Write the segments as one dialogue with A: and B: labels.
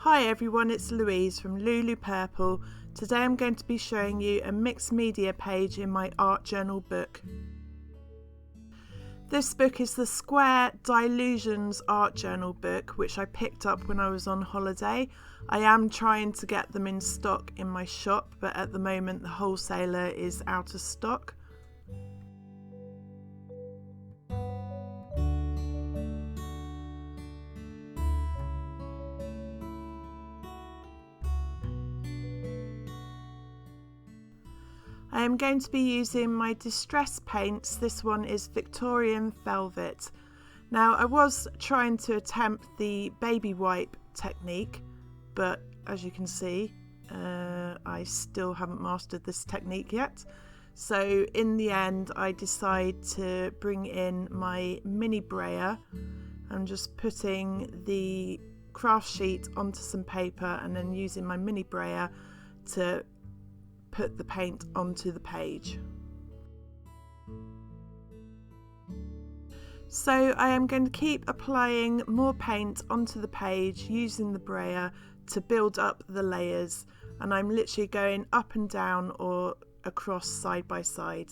A: Hi everyone, it's Louise from Lulu Purple. Today I'm going to be showing you a mixed media page in my art journal book. This book is the Square Dilutions art journal book, which I picked up when I was on holiday. I am trying to get them in stock in my shop, but at the moment the wholesaler is out of stock. I am going to be using my distress paints. This one is Victorian Velvet. Now I was trying to attempt the baby wipe technique, but as you can see I still haven't mastered this technique yet. So in the end I decide to bring in my mini brayer. I'm just putting the craft sheet onto some paper and then using my mini brayer to put the paint onto the page. So I am going to keep applying more paint onto the page using the brayer to build up the layers, and I'm literally going up and down or across side by side.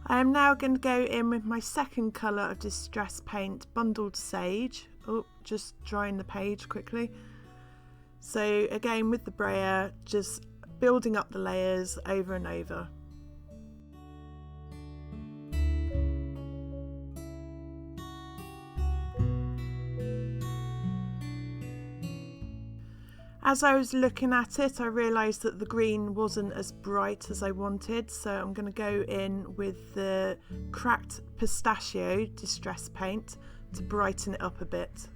A: I am now going to go in with my second colour of distress paint, Bundled Sage. Oh, just drying the page quickly. So again with the brayer, just building up the layers over and over. As I was looking at it, I realised that the green wasn't as bright as I wanted, so I'm going to go in with the Cracked Pistachio distress paint to brighten it up a bit.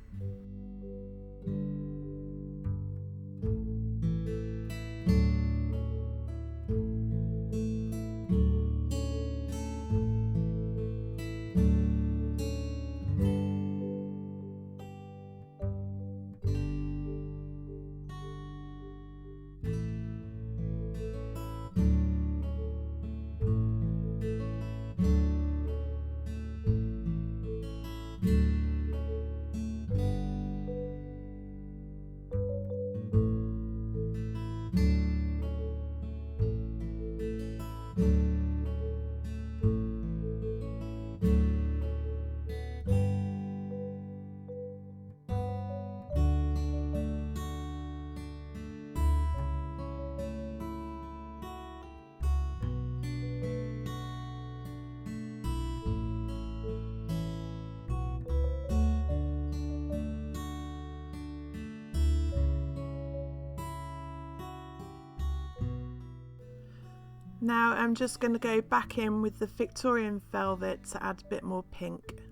A: Now I'm just going to go back in with the Victorian Velvet to add a bit more pink.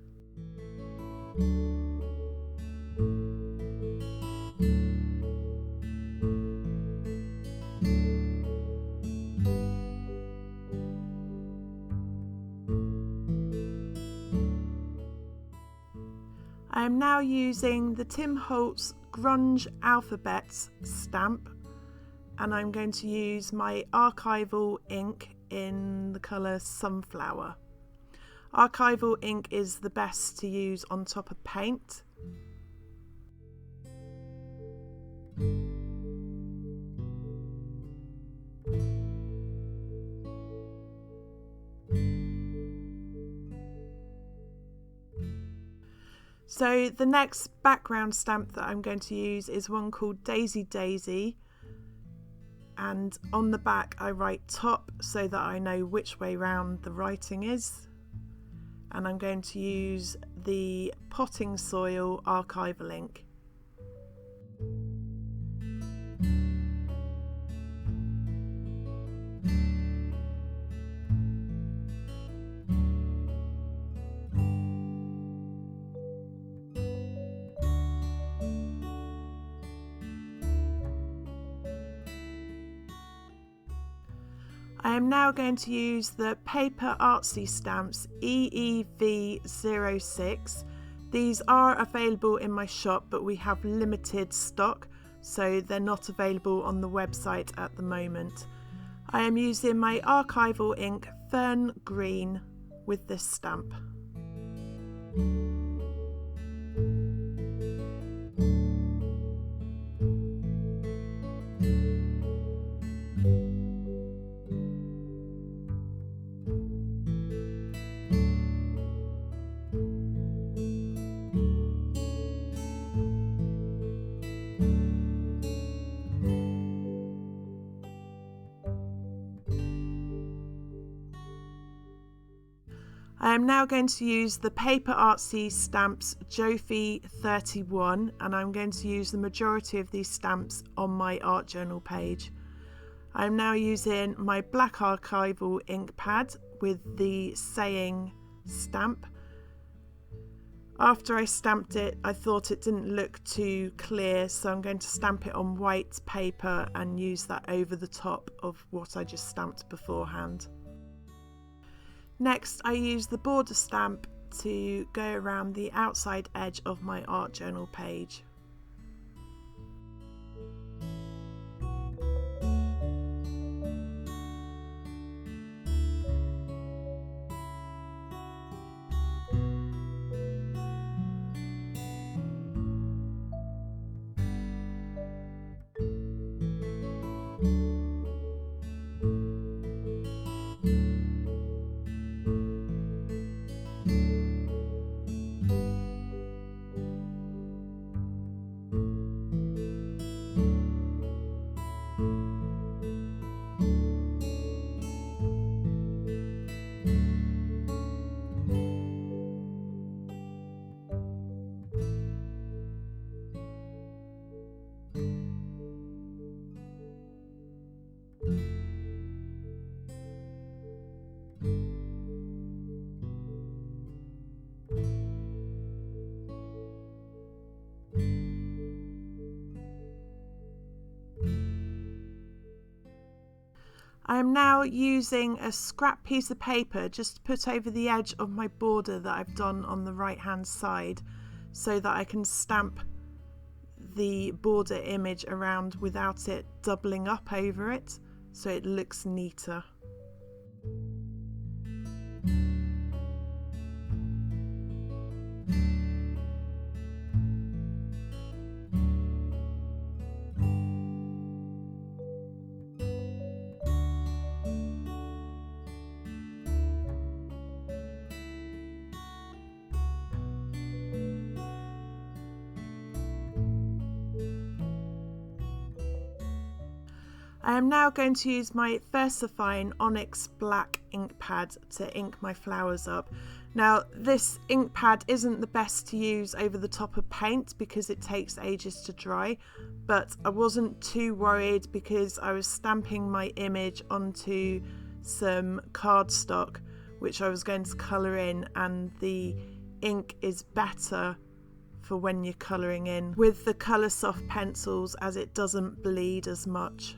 A: I am now using the Tim Holtz Grunge Alphabets stamp, and I'm going to use my archival ink in the colour Sunflower. Archival ink is the best to use on top of paint. So the next background stamp that I'm going to use is one called Daisy Daisy, and on the back I write top so that I know which way round the writing is, and I'm going to use the potting soil archival ink. I am now going to use the PaperArtsy stamps EEV06. These are available in my shop, but we have limited stock, so they're not available on the website at the moment. I am using my archival ink Fern Green with this stamp. I am now going to use the PaperArtsy stamps Jofi 31, and I'm going to use the majority of these stamps on my art journal page. I am now using my black archival ink pad with the saying stamp. After I stamped it, I thought it didn't look too clear, so I'm going to stamp it on white paper and use that over the top of what I just stamped beforehand. Next, I use the border stamp to go around the outside edge of my art journal page. I am now using a scrap piece of paper just to put over the edge of my border that I've done on the right hand side, so that I can stamp the border image around without it doubling up over it, so it looks neater. I am now going to use my VersaFine Onyx Black ink pad to ink my flowers up. Now, this ink pad isn't the best to use over the top of paint because it takes ages to dry, but I wasn't too worried because I was stamping my image onto some cardstock which I was going to colour in, and the ink is better for when you're colouring in with the Coloursoft pencils as it doesn't bleed as much.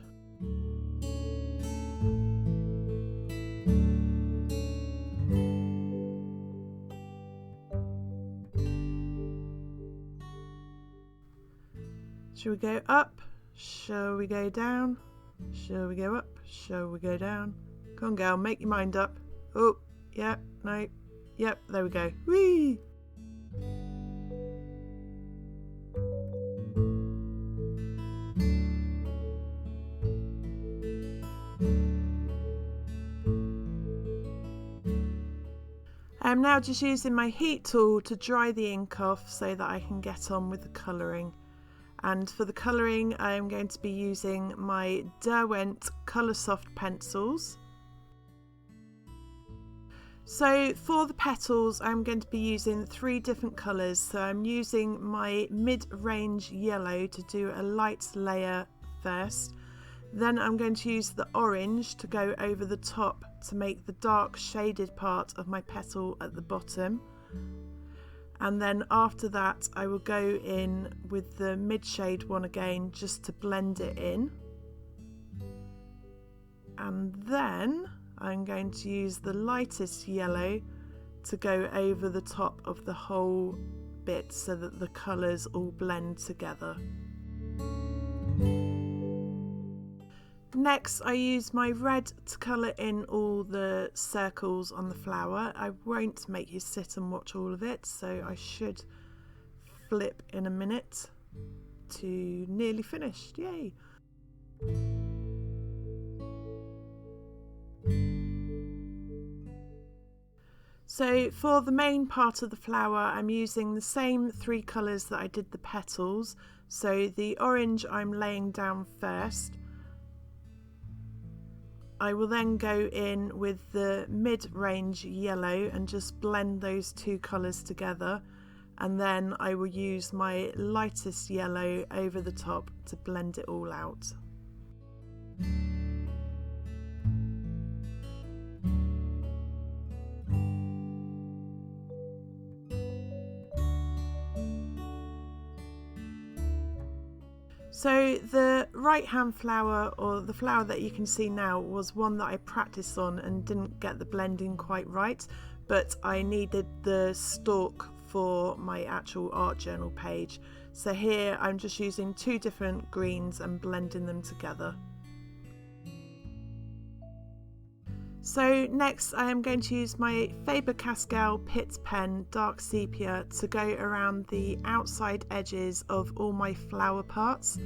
A: Shall we go up? Shall we go down? Shall we go up? Shall we go down? Come on, girl, make your mind up. Oh, yeah, no, yep, there we go. Whee! I'm now just using my heat tool to dry the ink off so that I can get on with the colouring. And for the colouring, I am going to be using my Derwent Coloursoft pencils. So for the petals, I'm going to be using 3 different colours. So I'm using my mid-range yellow to do a light layer first. Then I'm going to use the orange to go over the top to make the dark shaded part of my petal at the bottom. And then after that I will go in with the mid-shade one again just to blend it in. And then I'm going to use the lightest yellow to go over the top of the whole bit so that the colours all blend together. Next, I use my red to colour in all the circles on the flower. I won't make you sit and watch all of it, so I should flip in a minute to nearly finished. Yay! So for the main part of the flower, I'm using the same 3 colours that I did the petals. So the orange I'm laying down first. I will then go in with the mid-range yellow and just blend those 2 colours together, and then I will use my lightest yellow over the top to blend it all out. So the right hand flower, or the flower that you can see now, was one that I practiced on and didn't get the blending quite right, but I needed the stalk for my actual art journal page. So here I'm just using 2 different greens and blending them together. So next I am going to use my Faber-Castell Pitt pen dark sepia to go around the outside edges of all my flower parts.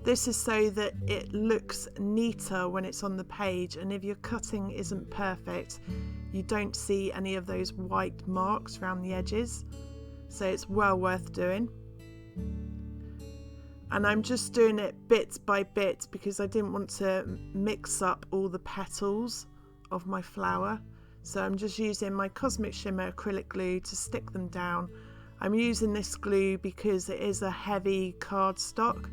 A: This is so that it looks neater when it's on the page, and if your cutting isn't perfect you don't see any of those white marks around the edges, so it's well worth doing. And I'm just doing it bit by bit because I didn't want to mix up all the petals of my flower, so I'm just using my Cosmic Shimmer acrylic glue to stick them down. I'm using this glue because it is a heavy cardstock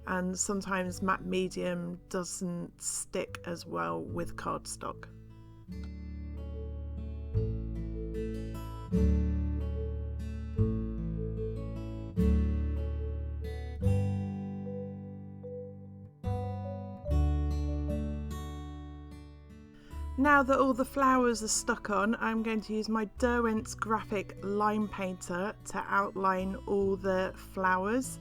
A: and sometimes matte medium doesn't stick as well with cardstock. Now that all the flowers are stuck on, I'm going to use my Derwent's graphic line painter to outline all the flowers.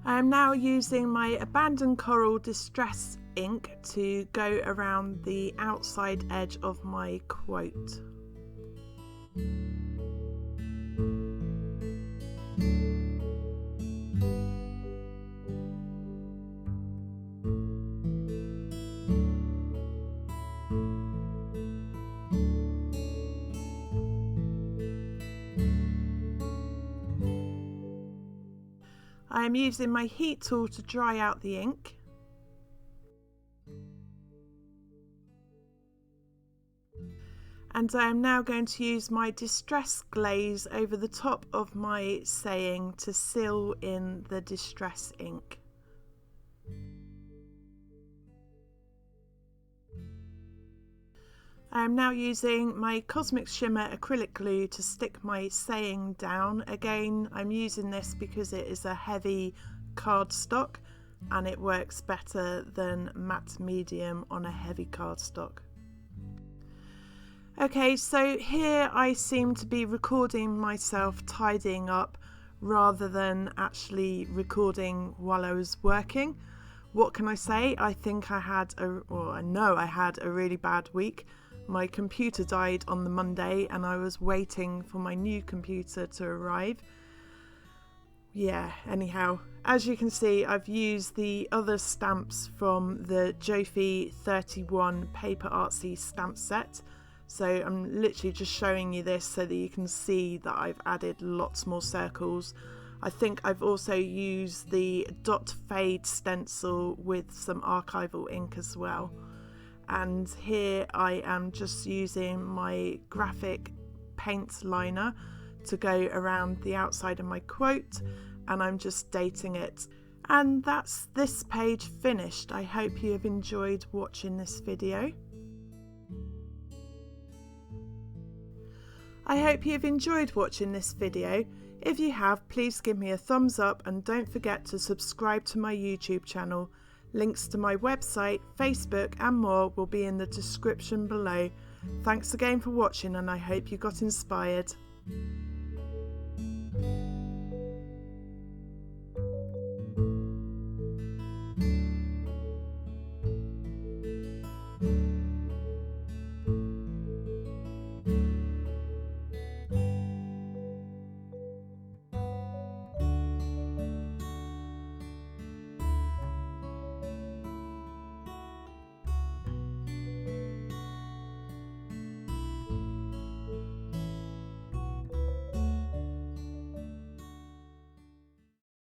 A: I am now using my Abandoned Coral Distress ink to go around the outside edge of my quote. I am using my heat tool to dry out the ink. And I am now going to use my Distress glaze over the top of my saying to seal in the distress ink. I am now using my Cosmic Shimmer acrylic glue to stick my saying down. Again, I'm using this because it is a heavy cardstock and it works better than matte medium on a heavy cardstock. Okay, so here I seem to be recording myself tidying up rather than actually recording while I was working. What can I say? I think I had I know I had a really bad week. My computer died on the Monday and I was waiting for my new computer to arrive. Yeah, anyhow, as you can see, I've used the other stamps from the Jofi 31 PaperArtsy stamp set. So I'm literally just showing you this so that you can see that I've added lots more circles. I think I've also used the dot fade stencil with some archival ink as well. And here I am just using my graphic paint liner to go around the outside of my quote, and I'm just dating it. And that's this page finished. I hope you have enjoyed watching this video. I hope you've enjoyed watching this video. If you have, please give me a thumbs up and don't forget to subscribe to my YouTube channel. Links to my website, Facebook and more will be in the description below. Thanks again for watching and I hope you got inspired.